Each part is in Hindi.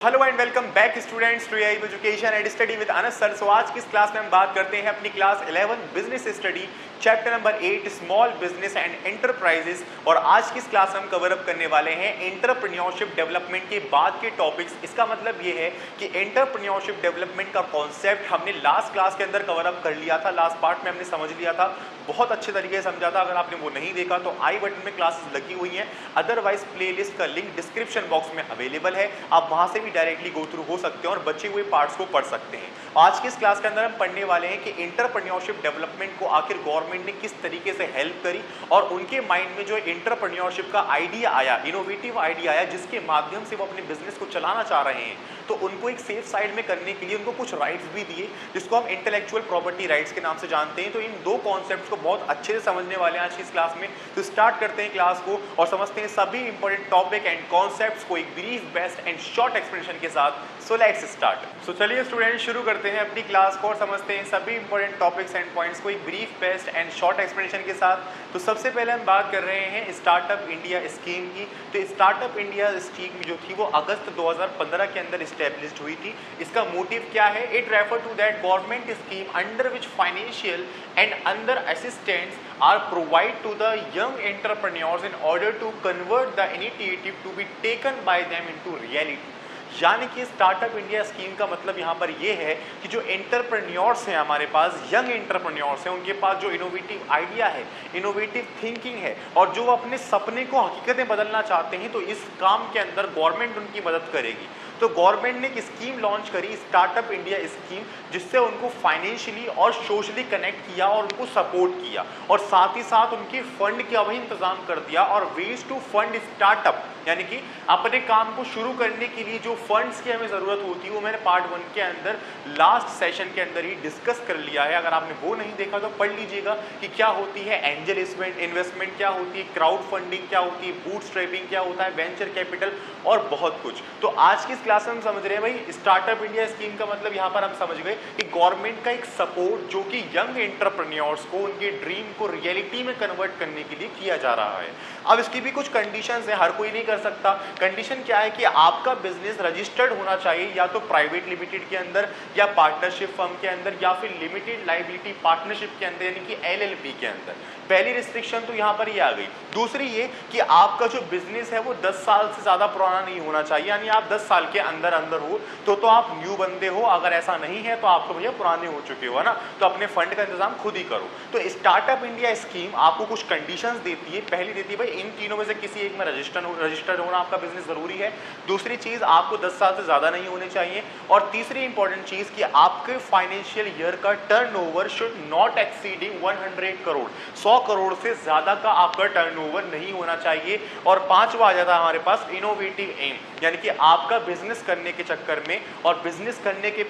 Hello and welcome back students to AI education and study with Anas sir. So आज की इस क्लास में हम बात करते हैं अपनी class 11 business study chapter number 8 small business and enterprises. और आज की इस क्लास में हम कवर अप करने वाले हैं एंटरप्रेन्योरशिप डेवलपमेंट के बाद के टॉपिक्स। इसका मतलब ये है कि एंटरप्रेन्योरशिप डेवलपमेंट का कॉन्सेप्ट हमने लास्ट क्लास के अंदर कवर अप कर लिया था, लास्ट पार्ट में हमने समझ लिया था, बहुत अच्छे तरीके से समझा था। अगर आपने वो नहीं देखा तो आई बटन में क्लासेस लगी हुई हैं, अदरवाइज प्लेलिस्ट का लिंक डिस्क्रिप्शन बॉक्स में अवेलेबल है, आप वहां से भी डायरेक्टली गो थ्रू हो सकते हैं और बचे हुए पार्ट्स को पढ़ सकते हैं। आज की इस क्लास के अंदर हम पढ़ने वाले हैं कि एंटरप्रेन्योरशिप डेवलपमेंट को आखिर गवर्नमेंट ने किस तरीके से हेल्प करी और उनके माइंड में जो एंटरप्रेन्योरशिप का आइडिया आया, इनोवेटिव आइडिया आया, जिसके माध्यम से वो अपने बिजनेस को चलाना चाह रहे हैं, तो उनको एक सेफ साइड में करने के लिए उनको कुछ राइट्स भी दिए, जिसको हम इंटेलेक्चुअल प्रॉपर्टी राइट्स के नाम से जानते हैं। तो इन दो कॉन्सेप्ट्स को बहुत अच्छे से समझने वाले हैं आज की इस क्लास में। तो स्टार्ट करते हैं क्लास को और समझते हैं सभी इंपॉर्टेंट टॉपिक एंड कॉन्सेप्ट्स को एक brief, best and short explanation के साथ। So let's start. सो चलिए स्टूडेंट्स शुरू करते हैं अपनी क्लास को और समझते हैं सभी इंपॉर्टेंट टॉपिक्स एंड पॉइंट्स को एक brief, best and short explanation के साथ। तो सबसे पहले हम बात कर रहे हैं स्टार्टअप इंडिया स्कीम की। तो स्टार्टअप इंडिया स्कीम जो थी वो अगस्त 2015 के अंदर स्टैब्लिश्ड हुई थी। इसका मोटिव क्या है? It refer to that government scheme under which financial and अंदर assistance are provide to the young entrepreneurs in order to convert the initiative to be taken by them into reality। यानी कि स्टार्टअप इंडिया स्कीम का मतलब यहाँ पर ये है कि जो एंटरप्रेन्योर्स हैं हमारे पास, यंग एंटरप्रेन्योर्स हैं, उनके पास जो इनोवेटिव आइडिया है, इनोवेटिव थिंकिंग है और जो वो अपने सपने को हकीकत में बदलना चाहते हैं, तो इस काम के अंदर गवर्नमेंट उनकी मदद करेगी। तो गवर्नमेंट ने एक स्कीम लॉन्च करी, स्टार्टअप इंडिया स्कीम, जिससे उनको फाइनेंशियली और सोशली कनेक्ट किया और उनको सपोर्ट किया और साथ ही साथ उनके फंड का भी इंतजाम कर दिया। और वेज टू फंड स्टार्टअप, यानी कि अपने काम को शुरू करने के लिए जो फंड्स की हमें ज़रूरत होती है, वो मैंने पार्ट 1 के अंदर लास्ट सेशन के अंदर ही डिस्कस कर लिया है। अगर आपने वो नहीं देखा तो पढ़ लीजिएगा कि क्या होती है एंजल इन्वेस्टमेंट, क्या होती है क्राउड फंडिंग, क्या होती है बूटस्ट्रैपिंग, क्या होता है वेंचर कैपिटल और बहुत कुछ। तो आज की इस क्लास में हम समझ रहे हैं भाई स्टार्टअप इंडिया स्कीम का मतलब यहाँ पर हम समझ गए कि गवर्नमेंट का एक सपोर्ट जो कि यंग एंटरप्रेन्योर्स को उनके ड्रीम को रियलिटी में कन्वर्ट करने के लिए किया जा रहा है। अब इसकी भी कुछ कंडीशंस है, हर कोई नहीं कर सकता। कंडीशन क्या है कि आपका बिजनेस रजिस्टर्ड होना चाहिए या तो प्राइवेट लिमिटेड के अंदर या पार्टनरशिप फर्म के अंदर या फिर लिमिटेड लाइबिलिटी पार्टनरशिप के अंदर, यानी कि एलएलपी के अंदर। पहली रिस्ट्रिक्शन तो यहाँ पर ये आ गई। दूसरी ये कि आपका जो बिजनेस है वो 10 साल से ज़्यादा पुराना नहीं होना चाहिए, यानी आप 10 साल के अंदर हो तो आप न्यू बंदे हो। अगर ऐसा नहीं है तो आप तो भैया पुराने हो चुके हो, है ना, तो अपने फंड का इंतजाम खुद ही करो। तो स्टार्टअप इंडिया स्कीम आपको कुछ कंडीशंस देती है। पहली देती है भाई इन तीनों में से किसी एक में रजिस्टर्ड होना आपका बिजनेस जरूरी है। दूसरी चीज आपको 10 साल से ज्यादा नहीं होने चाहिए। और तीसरी इंपॉर्टेंट चीज कि आपके फाइनेंशियल ईयर का turnover should not exceeding 100 crore, 100 crore से ज्यादा का आपका टर्नओवर नहीं होना चाहिए। और पांचवा आ जाता है हमारे पास इनोवेटिव एम, यानी कि आपका बिजनेस करने के चक्कर में और बिजनेस करने के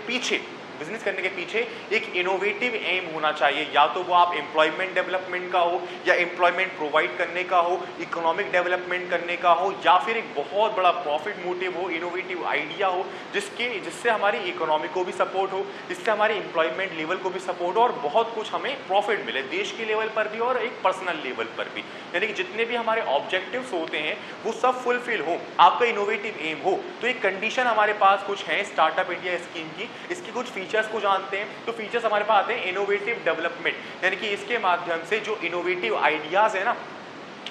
पीछे एक इनोवेटिव एम होना चाहिए। या तो वो आप एम्प्लॉयमेंट डेवलपमेंट का हो या एम्प्लॉयमेंट प्रोवाइड करने का हो, इकोनॉमिक डेवलपमेंट करने का हो, या फिर एक बहुत बड़ा प्रॉफिट मोटिव हो, इनोवेटिव आइडिया हो जिससे हमारी इकोनॉमी को भी सपोर्ट हो, जिससे हमारी एम्प्लॉयमेंट लेवल को भी सपोर्ट हो और बहुत कुछ हमें प्रॉफिट मिले देश के लेवल पर भी और एक पर्सनल लेवल पर भी। यानी कि जितने भी हमारे ऑब्जेक्टिव्स होते हैं वो सब फुलफिल हो, आपका इनोवेटिव एम हो। तो एक कंडीशन हमारे पास कुछ है स्टार्टअप इंडिया स्कीम की। इसकी कुछ फीचर्स को जानते हैं। तो फीचर्स हमारे पास आते हैं इनोवेटिव डेवलपमेंट, यानी कि इसके माध्यम से जो इनोवेटिव आइडियाज है ना,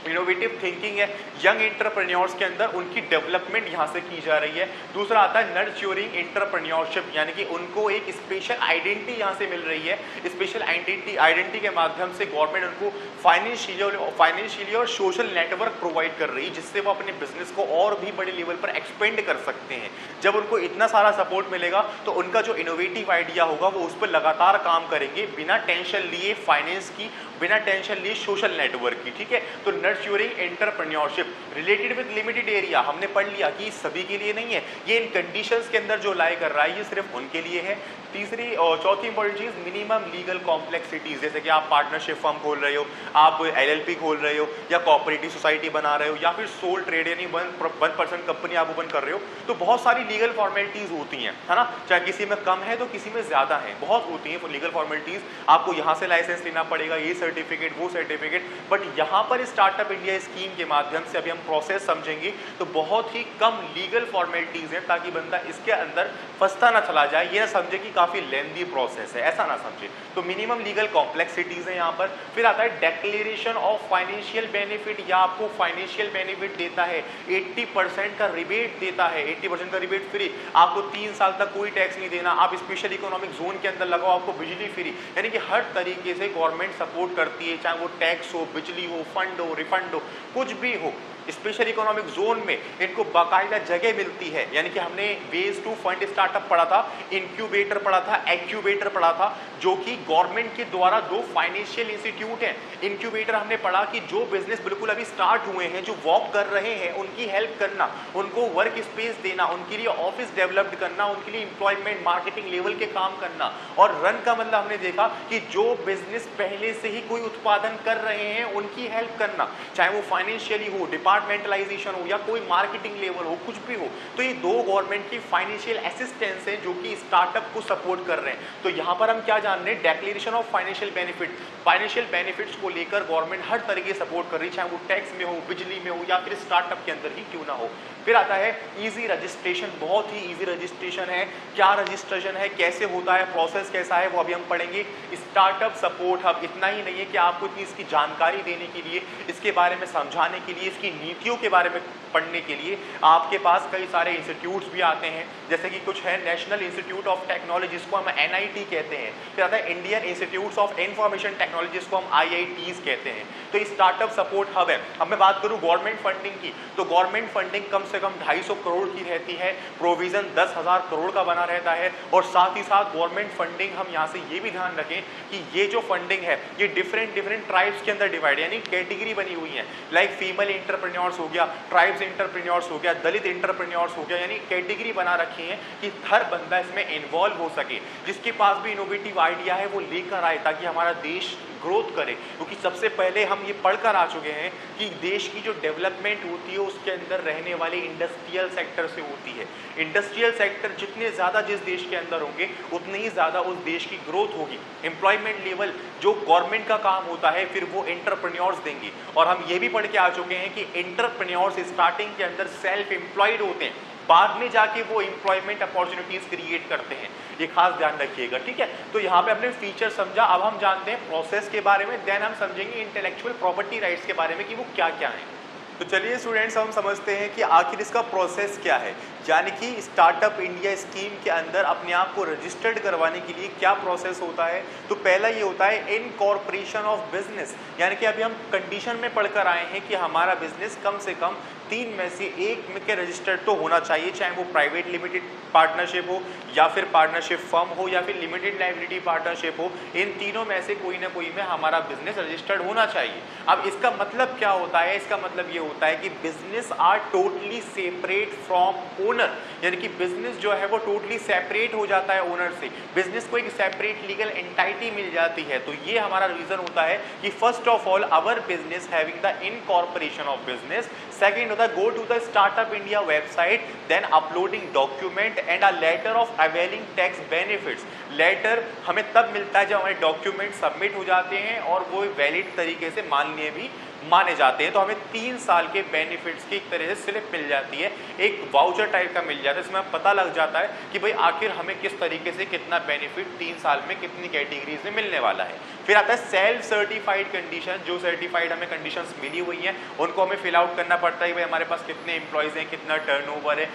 इनोवेटिव थिंकिंग है यंग एंटरप्रेन्योर्स के अंदर, उनकी डेवलपमेंट यहाँ से की जा रही है। दूसरा आता है नर्चरिंग एंटरप्रेन्योरशिप, यानी कि उनको एक स्पेशल आइडेंटिटी यहाँ से मिल रही है। स्पेशल आइडेंटिटी के माध्यम से गवर्नमेंट उनको फाइनेंशियली और सोशल नेटवर्क प्रोवाइड कर रही है, जिससे वो अपने बिजनेस को और भी बड़े लेवल पर एक्सपेंड कर सकते हैं। जब उनको इतना सारा सपोर्ट मिलेगा तो उनका जो इनोवेटिव आइडिया होगा वो उस पर लगातार काम करेंगे बिना टेंशन लिए फाइनेंस की, बिना टेंशन लिए सोशल नेटवर्क की। ठीक है, तो nurturing entrepreneurship related with limited area हमने पढ़ लिया कि सभी के लिए नहीं है, ये इन कंडीशंस के अंदर जो लाई कर रहा है ये सिर्फ उनके लिए है। तीसरी और चौथी इंपॉर्टेंट चीज मिनिमम लीगल कॉम्प्लेक्सिटीज, जैसे कि आप पार्टनरशिप फर्म खोल रहे हो, आप एलएलपी खोल रहे हो या कोऑपरेटिव सोसाइटी बना रहे हो या फिर सोल ट्रेड यानी 1% कंपनी आप ओपन कर रहे हो, तो बहुत सारी लीगल फॉर्मेलिटीज होती हैं, है ना। चाहे किसी में कम है तो किसी में ज्यादा है, बहुत होती हैं लीगल फॉर्मेलिटीज। आपको यहाँ से लाइसेंस लेना पड़ेगा, ये सर्टिफिकेट, वो सर्टिफिकेट, बट यहाँ पर स्टार्टअप इंडिया स्कीम के माध्यम से अभी हम प्रोसेस समझेंगे तो बहुत ही कम लीगल फॉर्मेलिटीज़ हैं ताकि बंदा इसके अंदर फंसता ना चला जाए, ये ना समझे कि काफ़ी लेंदी प्रोसेस है, ऐसा ना समझे। तो मिनिमम लीगल कॉम्प्लेक्सिटीज़ हैं यहाँ पर। फिर आता है डेक्लेरेशन ऑफ फाइनेंशियल बेनिफिट, या आपको फाइनेंशियल बेनिफिट देता है, 80% का रिबेट देता है, 80% का रिबेट फ्री, आपको 3 साल तक कोई टैक्स नहीं देना, आप स्पेशल इकोनॉमिक जोन के अंदर लगाओ, आपको बिजली फ्री, यानी कि हर तरीके से गवर्नमेंट सपोर्ट करती है, चाहे वो टैक्स हो, बिजली हो, फंड हो, रिफंड हो, कुछ भी हो। स्पेशल इकोनॉमिक जोन में इनको बाकायदा जगह मिलती है, यानी कि हमने वेज टू फंड स्टार्टअप पढ़ा था, इंक्यूबेटर पढ़ा था, एक्यूबेटर पढ़ा था, जो कि गवर्नमेंट के द्वारा 2 फाइनेंशियल इंस्टीट्यूट हैं। इंक्यूबेटर हमने पढ़ा कि जो बिजनेस बिल्कुल अभी स्टार्ट हुए हैं, जो वॉक कर रहे हैं, उनकी हेल्प करना, उनको वर्क स्पेस देना, उनके लिए ऑफिस डेवलप्ड करना, उनके लिए एम्प्लॉयमेंट मार्केटिंग लेवल के काम करना। और रन का मतलब हमने देखा कि जो बिजनेस पहले से ही कोई उत्पादन कर रहे हैं उनकी हेल्प करना, चाहे वो फाइनेंशियली हो, डिपार्टमेंटलाइजेशन हो, या कोई मार्केटिंग लेवल हो, कुछ भी हो। तो ये 2 गवर्नमेंट की फाइनेंशियल असिस्टेंस है जो कि स्टार्टअप को सपोर्ट कर रहे हैं। तो यहाँ पर हम क्या जान रहे हैं, declaration of financial benefit, financial benefits को लेकर गवर्नमेंट हर तरीके से सपोर्ट कर रही है, चाहे वो टैक्स में हो, बिजली में हो, या फिर स्टार्टअप के अंदर ही क्यों ना हो। फिर आता है इजी रजिस्ट्रेशन, बहुत ही इजी रजिस्ट्रेशन है। क्या रजिस्ट्रेशन है, कैसे होता है, प्रोसेस कैसा है, वो अभी हम पढ़ेंगे। स्टार्टअप सपोर्ट हब, इतना ही नहीं है कि आपको इसकी जानकारी देने के लिए, इसके बारे में समझाने के लिए, इसकी नीतियों के बारे में पढ़ने के लिए आपके पास कई सारे इंस्टीट्यूट्स भी आते हैं, जैसे कि कुछ है नेशनल इंस्टीट्यूट ऑफ टेक्नोलॉजी, जिसको हम NIT कहते हैं। फिर आता है Indian institutes of information technology, जिसको हम IITs कहते हैं। तो ये स्टार्टअप सपोर्ट हब है। अब मैं बात करूं गवर्नमेंट फंडिंग की, तो गवर्नमेंट फंडिंग कम से कम 250 करोड़ की रहती है, प्रोविजन 10,000 करोड़ का बना रहता है। और साथ ही साथ गवर्नमेंट फंडिंग, हम यहाँ से ये भी ध्यान रखें कि ये जो फंडिंग है ये डिफरेंट ट्राइब्स के अंदर डिवाइड, यानी कैटेगरी बनी हुई है, लाइक फीमेल एंटरप्रेन्योर्स हो गया, ट्राइब्स एंटरप्रेन्योर्स हो गया, दलित एंटरप्रेन्योर्स हो गया, यानी कैटेगरी बना रखी है कि हर बंदा इसमें इन्वॉल्व हो सके, जिसके पास भी इनोवेटिव आइडिया है वो लेकर आए, ताकि हमारा देश ग्रोथ करे। क्योंकि सबसे पहले हम ये पढ़कर आ चुके हैं कि देश की जो डेवलपमेंट होती है उसके अंदर रहने वाले इंडस्ट्रियल सेक्टर से होती है। इंडस्ट्रियल सेक्टर जितने ज़्यादा जिस देश के अंदर होंगे उतनी ही ज़्यादा उस देश की ग्रोथ होगी। एम्प्लॉयमेंट लेवल जो गवर्नमेंट का काम होता है फिर वो एंटरप्रेन्योर्स देंगे। और हम ये भी पढ़ के आ चुके हैं कि एंटरप्रेन्योर्स स्टार्टिंग के अंदर सेल्फ एम्प्लॉयड होते हैं, बाद में जाके वो एम्प्लॉयमेंट अपॉर्चुनिटीज क्रिएट करते हैं, ये खास ध्यान रखिएगा, ठीक है। तो यहाँ पे हमने फीचर समझा, अब हम जानते हैं प्रोसेस के बारे में, देन हम समझेंगे इंटेलेक्चुअल प्रॉपर्टी राइट्स के बारे में कि वो क्या क्या है। तो चलिए स्टूडेंट्स, हम समझते हैं कि आखिर इसका प्रोसेस क्या है, यानी कि स्टार्टअप इंडिया स्कीम के अंदर अपने आप को रजिस्टर्ड करवाने के लिए क्या प्रोसेस होता है। तो पहला ये होता है इनकॉर्पोरेशन ऑफ बिजनेस, यानी कि अभी हम कंडीशन में पढ़कर आए हैं कि हमारा बिजनेस कम से कम 3 में से 1 में के रजिस्टर्ड तो होना चाहिए, चाहे वो प्राइवेट लिमिटेड पार्टनरशिप हो, या फिर पार्टनरशिप फर्म हो, या फिर लिमिटेड लाइबिलिटी पार्टनरशिप हो। इन तीनों में से कोई ना कोई में हमारा बिजनेस रजिस्टर्ड होना चाहिए। अब इसका मतलब क्या होता है, इसका मतलब ये होता है कि business are totally separate from owner, यानी कि बिजनेस जो है वो टोटली सेपरेट हो जाता है ओनर से, बिजनेस को एक सेपरेट लीगल एंटाइटी मिल जाती है। तो ये हमारा रीजन होता है कि first of all our business having the incorporation of business. Second होता है go to the startup India website, then uploading document and a letter of availing tax benefits. Letter हमें तब मिलता है जब हमारे डॉक्यूमेंट सबमिट हो जाते हैं और वो वैलिड तरीके से माननीय भी माने जाते हैं। तो हमें 3 साल के बेनिफिट्स की एक तरह से स्लिप मिल जाती है, एक वाउचर टाइप का मिल जाता है, इसमें पता लग जाता है कि भाई आखिर हमें किस तरीके से कितना बेनिफिट 3 साल में कितनी कैटेगरीज में मिलने वाला है। फिर आता है सेल्फ सर्टिफाइड कंडीशन, जो सर्टिफाइड हमें कंडीशंस मिली हुई हैं उनको हमें फिल आउट करना पड़ता है, भाई हमारे पास कितने एम्प्लॉयज़ हैं, कितना टर्नओवर है,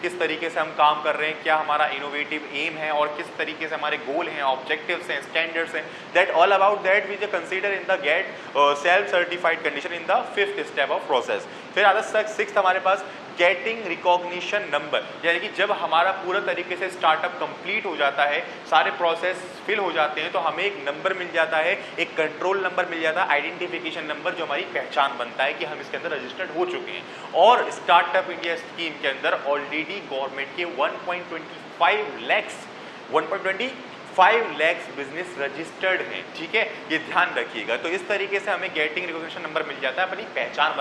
किस तरीके से हम काम कर रहे हैं, क्या हमारा इनोवेटिव एम है और किस तरीके से हमारे गोल हैं, ऑब्जेक्टिव्स हैं, स्टैंडर्ड्स हैं, that all about that we consider in the gate self certified condition in the 5th step of process. फिर आता है 6th हमारे पास गेटिंग रिकॉग्निशन नंबर, यानी कि जब हमारा पूरा तरीके से स्टार्टअप कंप्लीट हो जाता है, सारे प्रोसेस फिल हो जाते हैं, तो हमें एक नंबर मिल जाता है, एक कंट्रोल नंबर मिल जाता है, आइडेंटिफिकेशन नंबर, जो हमारी पहचान बनता है कि हम इसके अंदर रजिस्टर्ड हो चुके हैं। और स्टार्टअप इंडिया स्कीम के अंदर ऑलरेडी गवर्नमेंट के 1.25 लाख 5 lakhs बिजनेस रजिस्टर्ड हैं, ठीक है, ये ध्यान रखिएगा। तो इस तरीके से हमें गेटिंग रिकॉग्निशन नंबर मिल जाता है अपनी पहचान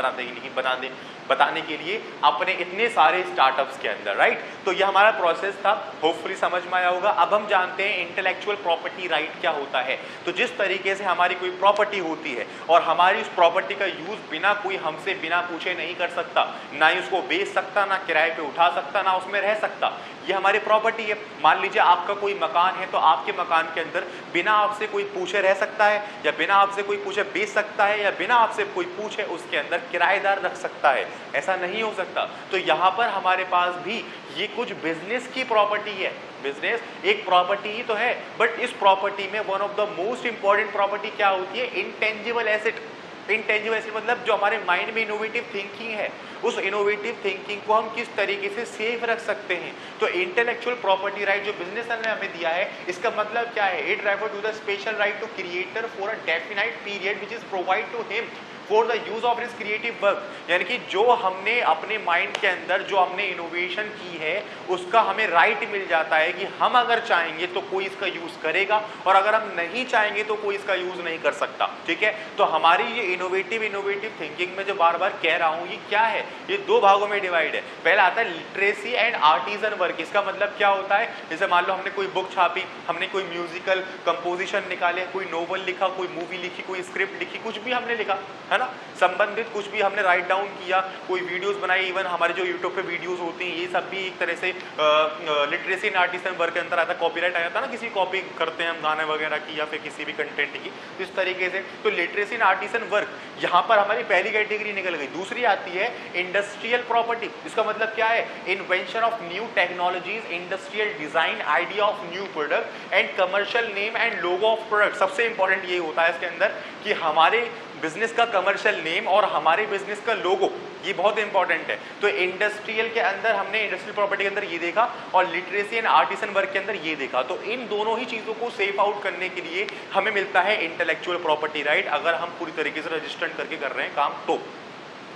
बताने के लिए अपने इतने सारे स्टार्टअप्स के अंदर, राइट। तो ये हमारा प्रोसेस था, होपफुली समझ में आया होगा। अब हम जानते हैं इंटेलेक्चुअल प्रॉपर्टी राइट क्या होता है। तो जिस तरीके से हमारी कोई प्रॉपर्टी होती है और हमारी उस प्रॉपर्टी का यूज बिना कोई हमसे बिना पूछे नहीं कर सकता, ना ही उसको बेच सकता, ना किराए पे उठा सकता, ना उसमें रह सकता, ये हमारी प्रॉपर्टी है। मान लीजिए आपका कोई मकान है, तो आपके मकान के अंदर बिना आपसे कोई पूछे रह सकता है, या बिना आपसे कोई पूछे बेच सकता है, या बिना आपसे कोई पूछे उसके अंदर किराएदार रख सकता है, ऐसा नहीं हो सकता। तो यहाँ पर हमारे पास भी ये कुछ बिजनेस की प्रॉपर्टी है। बिजनेस एक प्रॉपर्टी ही तो है, बट इस प्रॉपर्टी में one of the most important property क्या होती है, इंटेंजिबल एसेट। इंटेंजिबल एसेट मतलब जो हमारे माइंड में इनोवेटिव थिंकिंग है, उस इनोवेटिव थिंकिंग को हम किस तरीके से सेफ रख सकते हैं। तो इंटेलेक्चुअल प्रॉपर्टी राइट जो बिजनेस ने हमें दिया है, इसका मतलब क्या है, it refer to the special right to creator for a definite period which is provide to him for the use of his creative work. यानी कि जो हमने अपने माइंड के अंदर जो हमने इनोवेशन की है, उसका हमें राइट मिल जाता है कि हम अगर चाहेंगे तो कोई इसका यूज करेगा, और अगर हम नहीं चाहेंगे तो कोई इसका यूज नहीं कर सकता, ठीक है। तो हमारी ये इनोवेटिव थिंकिंग में जो बार बार कह रहा हूँ, ये क्या है, ये दो भागों में डिवाइड है। पहला आता है लिटरेसी एंड आर्टिजन वर्क। इसका मतलब क्या होता है, जैसे मान लो हमने कोई बुक छापी, हमने कोई म्यूजिकल कंपोजिशन निकाले, कोई नोवेल लिखा, कोई मूवी लिखी, कोई स्क्रिप्ट लिखी, कुछ भी हमने लिखा है ना, संबंधित कुछ भी हमने राइट डाउन किया, कोई वीडियोस बनाई, इवन हमारे जो यूट्यूब पे वीडियोस होती हैं, ये सब भी एक तरह से लिटरेसी एंड आर्टिजन वर्क के अंदर आता है। कॉपीराइट आ जाता है ना, किसी कॉपी करते हैं हम गाने वगैरह की या फिर किसी भी कंटेंट की, तो इस तरीके से। तो लिटरेसी एंड आर्टिजन वर्क यहाँ पर हमारी पहली कैटेगरी निकल गई। दूसरी आती है इंडस्ट्रियल प्रॉपर्टी। इसका मतलब क्या है, invention of new technologies, industrial design, idea of new product and commercial name and logo of product. सबसे इंपॉर्टेंट ये होता है इसके अंदर कि हमारे बिजनेस का कमर्शियल नेम और हमारे बिजनेस का लोगो, ये बहुत इंपॉर्टेंट है। तो इंडस्ट्रियल के अंदर हमने इंडस्ट्रियल प्रॉपर्टी के अंदर ये देखा, और लिटरेसी एंड आर्टिसन वर्क के अंदर ये देखा। तो इन दोनों ही चीजों को सेफ आउट करने के लिए हमें मिलता है इंटेलेक्चुअल प्रॉपर्टी राइट, अगर हम पूरी तरीके से रजिस्टर्ड करके कर रहे हैं काम तो।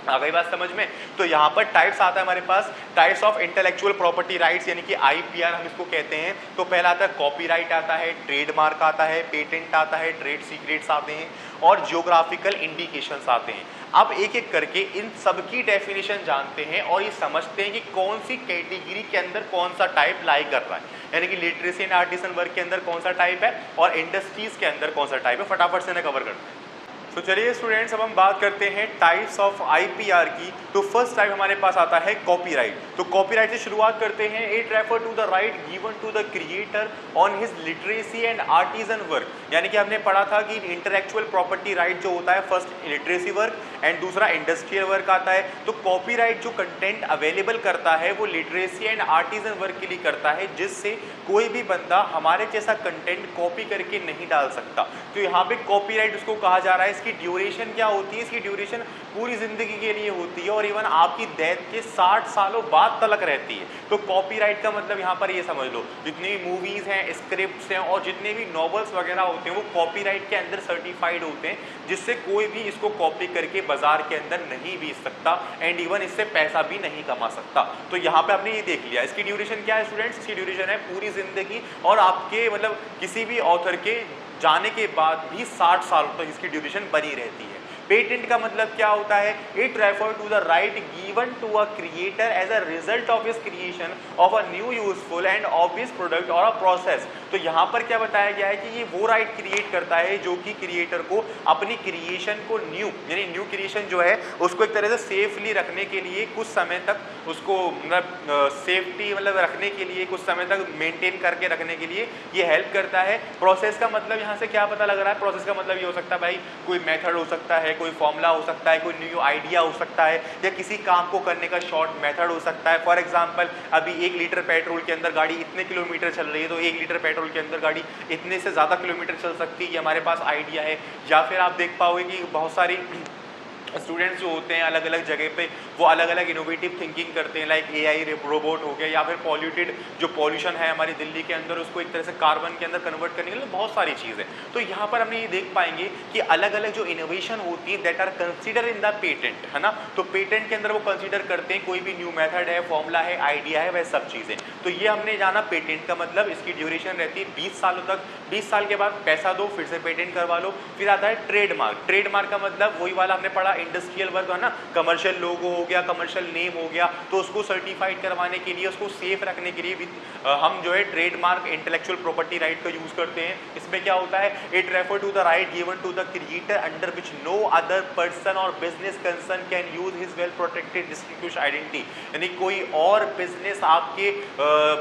आ गई बात समझ में। तो यहाँ पर टाइप्स आता है हमारे पास, types of intellectual property rights, यानी कि आईपीआर हम इसको कहते हैं। तो पहला आता है कॉपीराइट आता है, ट्रेडमार्क आता है, पेटेंट आता है, ट्रेड सीक्रेट्स आते हैं, और जियोग्राफिकल इंडिकेशंस आते हैं। अब एक एक करके इन सबकी डेफिनेशन जानते हैं और ये समझते हैं कि कौन सी कैटेगरी के अंदर कौन सा टाइप लाई कर रहा है, यानी कि लिटरेसी एंड आर्टिसन वर्क के अंदर कौन सा टाइप है और इंडस्ट्रीज के अंदर कौन सा टाइप है। फटाफट से कवर करते हैं। तो चलिए स्टूडेंट्स, अब हम बात करते हैं टाइप्स ऑफ आईपीआर की। तो फर्स्ट टाइप हमारे पास आता है कॉपीराइट। तो कॉपीराइट से शुरुआत करते हैं। It refer to the right given to the creator on his literacy and artisan work. यानी कि हमने पढ़ा था कि इंटेलेक्चुअल प्रॉपर्टी राइट जो होता है, फर्स्ट लिटरेसी वर्क एंड दूसरा इंडस्ट्रियल वर्क आता है। तो कॉपीराइट जो कंटेंट अवेलेबल करता है वो लिटरेसी एंड आर्टिजन वर्क के लिए करता है, जिससे कोई भी बंदा हमारे जैसा कंटेंट कॉपी करके नहीं डाल सकता। तो यहाँ पे कॉपीराइट उसको कहा जा रहा है। इसकी ड्यूरेशन क्या होती है, इसकी ड्यूरेशन पूरी जिंदगी के लिए होती है और इवन आपकी डेथ के 60 सालों बाद तलक रहती है। तो कॉपीराइट का मतलब यहाँ पर ये समझ लो, जितनी भी मूवीज हैं, स्क्रिप्ट्स हैं और जितने भी नॉवेल्स वगैरह होते हैं वो कॉपीराइट के अंदर सर्टिफाइड होते हैं, जिससे कोई भी इसको कॉपी करके बाजार के अंदर नहीं बेच सकता एंड इवन इससे पैसा भी नहीं कमा सकता। तो यहाँ पे आपने ये देख लिया। इसकी ड्यूरेशन क्या है स्टूडेंट्स, इसकी ड्यूरेशन है पूरी जिंदगी और आपके मतलब किसी भी ऑथर के जाने के बाद भी 60 साल तक इसकी ड्यूरेशन बनी रहती है। पेटेंट का मतलब क्या होता है, it refer to the right given to a creator as a result of his creation of a new useful and obvious product और अ प्रोसेस। तो यहाँ पर क्या बताया गया है कि ये वो राइट क्रिएट करता है जो कि क्रिएटर को अपनी क्रिएशन को न्यू, यानी न्यू क्रिएशन जो है उसको एक तरह से सेफली रखने के लिए कुछ समय तक उसको मतलब सेफ्टी मतलब रखने के लिए कुछ समय तक मेंटेन करके रखने के लिए ये हेल्प करता है। प्रोसेस का मतलब यहाँ से क्या पता लग रहा है, प्रोसेस का मतलब ये हो सकता है भाई कोई मेथड हो सकता है, कोई फॉर्मूला हो सकता है, कोई न्यू आइडिया हो सकता है, या किसी काम को करने का शॉर्ट मेथड हो सकता है। फॉर एग्जांपल अभी 1 लीटर पेट्रोल के अंदर गाड़ी इतने किलोमीटर चल रही है, तो 1 लीटर पेट्रोल के अंदर गाड़ी इतने से ज़्यादा किलोमीटर चल सकती है, ये हमारे पास आइडिया है। या फिर आप देख पाओगे कि बहुत सारी स्टूडेंट्स जो होते हैं अलग अलग जगह पे वो अलग अलग इनोवेटिव थिंकिंग करते हैं, लाइक एआई रोबोट हो गया, या फिर पॉल्यूटेड जो पॉल्यूशन है हमारी दिल्ली के अंदर उसको एक तरह से कार्बन के अंदर कन्वर्ट करने के लिए बहुत सारी चीज़ें। तो यहाँ पर हमने ये देख पाएंगे कि अलग अलग जो इनोवेशन होती है that are consider in the patent, है ना। तो पेटेंट के अंदर वो कंसिडर करते हैं कोई भी न्यू मेथड है, फॉर्मूला है, आइडिया है, वह सब चीज़ें। तो ये हमने जाना पेटेंट का मतलब, इसकी ड्यूरेशन रहती है 20 सालों तक। 20 साल के बाद पैसा दो, फिर से पेटेंट करवा लो। फिर आता है ट्रेडमार्क। ट्रेडमार्क का मतलब वही वाला हमने पढ़ा इंडस्ट्रियल वर्क, है ना, कमर्शियल लोगो हो गया, कमर्शियल नेम हो गया, तो उसको सर्टिफाइड करवाने के लिए, उसको सेफ रखने के लिए हम जो है ट्रेडमार्क इंटेलेक्चुअल प्रॉपर्टी राइट का यूज करते हैं। इसमें क्या होता है, it refer to the right given to the creator under which no other person or business concern can use his well protected distinguished identity. यानी कोई और बिजनेस आपके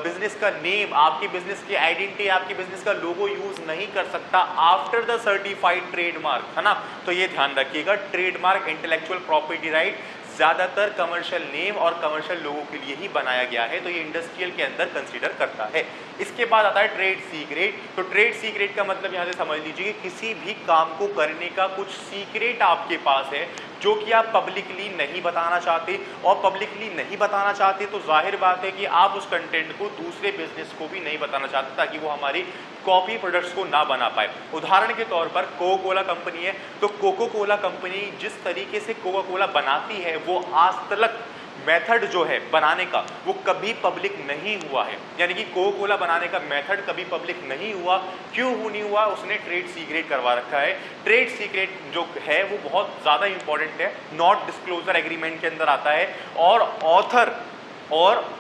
बिजनेस का नेम, आपके बिजनेस की आइडेंटिटी, आपके बिजनेस का लोगो यूज नहीं कर सकता आफ्टर द सर्टिफाइड ट्रेडमार्क, है ना। तो ये ध्यान रखिएगा, ट्रेडमार्क इंटेलेक्चुअल प्रॉपर्टी राइट ज़्यादातर कमर्शियल नेम और कमर्शियल लोगों के लिए ही बनाया गया है, तो ये इंडस्ट्रियल के अंदर कंसीडर करता है। इसके बाद आता है ट्रेड सीक्रेट। तो ट्रेड सीक्रेट का मतलब यहाँ से समझ लीजिए कि किसी भी काम को करने का कुछ सीक्रेट आपके पास है जो कि आप पब्लिकली नहीं बताना चाहते, और पब्लिकली नहीं बताना चाहते तो जाहिर बात है कि आप उस कंटेंट को दूसरे बिजनेस को भी नहीं बताना चाहते ताकि वो हमारी कॉपी प्रोडक्ट्स को ना बना पाए। उदाहरण के तौर पर कोको कोला कंपनी है, तो कोको कोला कंपनी जिस तरीके से कोको कोला बनाती है वो आज तक मेथड जो है बनाने का वो कभी पब्लिक नहीं हुआ है। यानी कि कोको कोला बनाने का मेथड कभी पब्लिक नहीं हुआ। क्यों नहीं हुआ, उसने ट्रेड सीक्रेट करवा रखा है। ट्रेड सीक्रेट जो है वो बहुत ज़्यादा इंपॉर्टेंट है, नॉट डिस्क्लोजर एग्रीमेंट के अंदर आता है, और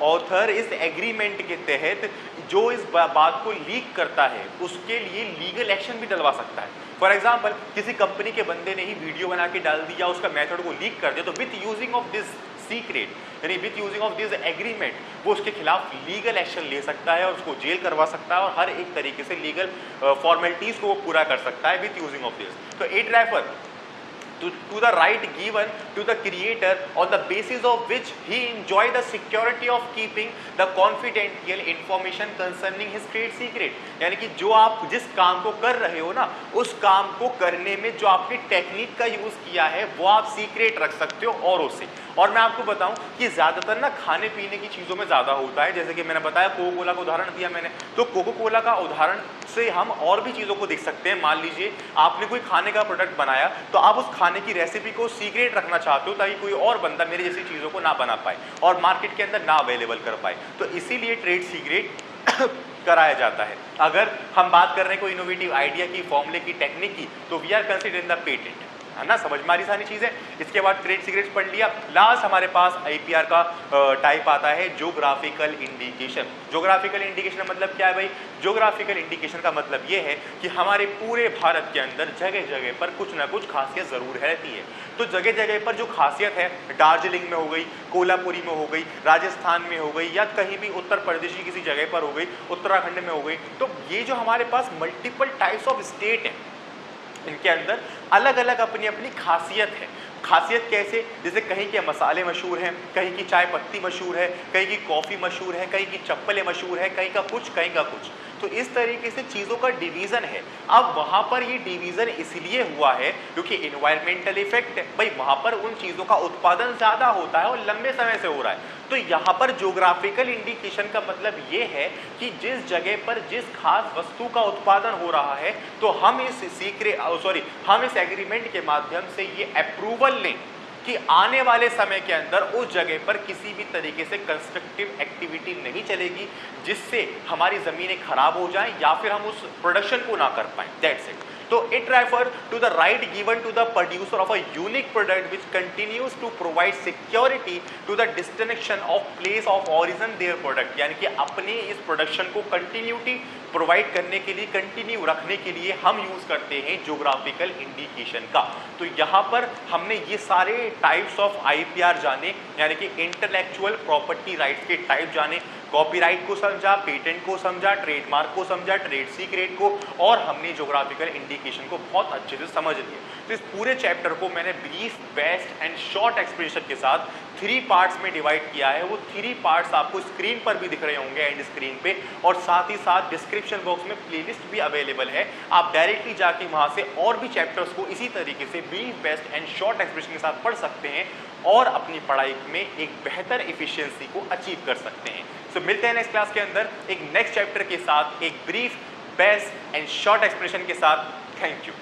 ऑथर इस एग्रीमेंट के तहत जो इस बात को लीक करता है उसके लिए लीगल एक्शन भी डलवा सकता है। फॉर एग्जाम्पल, किसी कंपनी के बंदे ने ही वीडियो बना के डाल दिया, उसका मेथड को लीक कर दिया, तो with using of this secret, यानी with using of this agreement, वो उसके खिलाफ लीगल एक्शन ले सकता है और उसको जेल करवा सकता है और हर एक तरीके से लीगल फॉर्मेलिटीज को वो पूरा कर सकता है विथ यूजिंग ऑफ दिस। तो it refer to the right given to the creator on the basis of which he enjoy the security of keeping the confidential information concerning his trade secret। यानी कि जो आप जिस काम को कर रहे हो ना, उस काम को करने में जो आपने टेक्निक का यूज किया है वो आप सीक्रेट रख सकते हो औरों से। और मैं आपको बताऊं कि ज्यादातर ना खाने पीने की चीजों में ज्यादा होता है, जैसे कि मैंने बताया कोको कोला का उदाहरण दिया मैंने, तो कोको कोला का उदाहरण से हम और भी चीजों को देख सकते हैं। मान लीजिए आपने कोई खाने का प्रोडक्ट बनाया, तो आप उस खाने की रेसिपी को सीक्रेट रखना चाहते हो ताकि कोई और बंदा मेरे जैसी चीजों को ना बना पाए और मार्केट के अंदर ना अवेलेबल कर पाए, तो इसीलिए ट्रेड सीक्रेट कराया जाता है। अगर हम बात कर रहे हैं कोई इनोवेटिव आइडिया की, फॉर्मूले की, टेक्निक की, तो we are consider in the patent, है ना। समझ में आ रही सारी चीजें। इसके बाद ट्रेड सीक्रेट्स पढ़ लिया। लास्ट हमारे पास आईपीआर का टाइप आता है ज्योग्राफिकल इंडिकेशन। ज्योग्राफिकल इंडिकेशन का मतलब क्या है भाई? ज्योग्राफिकल इंडिकेशन का मतलब ये है कि हमारे पूरे भारत के अंदर जगह जगह पर कुछ ना कुछ खासियत जरूर रहती है। तो जगह जगह पर जो खासियत है, दार्जिलिंग में हो गई, कोल्हापुरी में हो गई, राजस्थान में हो गई, या कहीं भी उत्तर प्रदेश की किसी जगह पर हो गई, उत्तराखंड में हो गई, तो ये जो हमारे पास मल्टीपल टाइप्स ऑफ स्टेट है, इनके अंदर अलग अलग अपनी अपनी खासियत है। खासियत कैसे? जैसे कहीं के मसाले मशहूर हैं, कहीं की चाय पत्ती मशहूर है, कहीं की कॉफ़ी मशहूर है, कहीं की चप्पलें मशहूर है, कहीं का कुछ, कहीं का कुछ। तो इस तरीके से चीज़ों का डिवीज़न है। अब वहाँ पर ये डिवीज़न इसलिए हुआ है क्योंकि इन्वायरमेंटल इफेक्ट है भाई, वहाँ पर उन चीज़ों का उत्पादन ज़्यादा होता है और लंबे समय से हो रहा है। तो यहाँ पर ज्योग्राफिकल इंडिकेशन का मतलब ये है कि जिस जगह पर जिस खास वस्तु का उत्पादन हो रहा है, तो हम इस एग्रीमेंट के माध्यम से ये अप्रूवल लें कि आने वाले समय के अंदर उस जगह पर किसी भी तरीके से कंस्ट्रक्टिव एक्टिविटी नहीं चलेगी जिससे हमारी ज़मीनें खराब हो जाएं या फिर हम उस प्रोडक्शन को ना कर पाएं। That's it. तो it refer to the right given to the producer of a unique product which continues to provide security to the distinction of place of origin their product. यानी कि अपने इस प्रोडक्शन को कंटिन्यूटी प्रोवाइड करने के लिए, कंटिन्यू रखने के लिए हम यूज करते हैं ज्योग्राफिकल इंडिकेशन का। तो यहाँ पर हमने ये सारे टाइप्स ऑफ आईपीआर जाने, यानी कि इंटेलेक्चुअल प्रॉपर्टी राइट्स के टाइप जाने, कॉपीराइट को समझा, पेटेंट को समझा, ट्रेडमार्क को समझा, ट्रेड सीक्रेट को, और हमने ज्योग्राफिकल इंडिकेशन को बहुत अच्छे से समझ लिया। तो इस पूरे चैप्टर को मैंने brief, best and short explanation के साथ 3 पार्ट्स में डिवाइड किया है। वो 3 पार्ट्स आपको स्क्रीन पर भी दिख रहे होंगे, एंड स्क्रीन पे, और साथ ही साथ डिस्क्रिप्शन बॉक्स में प्लेलिस्ट भी अवेलेबल है। आप डायरेक्टली जाके वहां से और भी चैप्टर्स को इसी तरीके से brief, best and short explanation के साथ पढ़ सकते हैं और अपनी पढ़ाई में एक बेहतर एफिशिएंसी को अचीव कर सकते हैं। सो मिलते हैं नेक्स्ट क्लास के अंदर एक नेक्स्ट चैप्टर के साथ, एक brief, best and short explanation के साथ। Thank you.